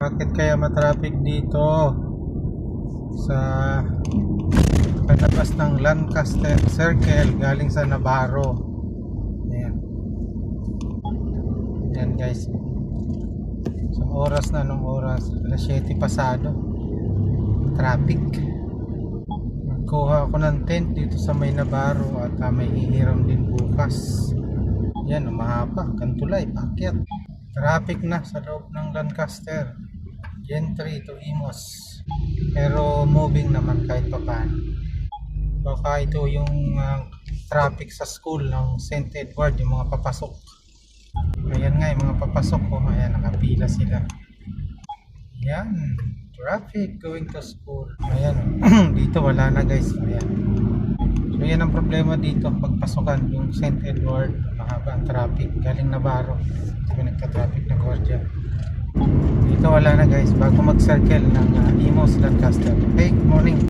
Bakit kaya matraffic dito sa palabas ng Lancaster Circle galing sa Navarro? Ayan. Ayan guys. Sa oras na nung oras, alas 7 pasado. Traffic. Nagkuha ako ng tent dito sa may Navarro at may hihiram din bukas. Ayan, umahaba. Kantulay, pakyat. Traffic na sa loob ng Lancaster. Gentry to Imos, pero moving naman kahit papaano. Baka ito yung traffic sa school ng St. Edward, yung mga papasok. Ayan nga yung mga papasok ko. Ayan, nakapila sila. Ayan, traffic going to school. Ayan, dito wala na guys. Ayan. So yan ang problema dito pagpasukan yung St. Edward. Mahaba ang traffic galing Navarro. Sabi nagka-traffic na Gordia. Dito wala na guys bago mag-circle ng Imos Lancaster. Okay, good morning.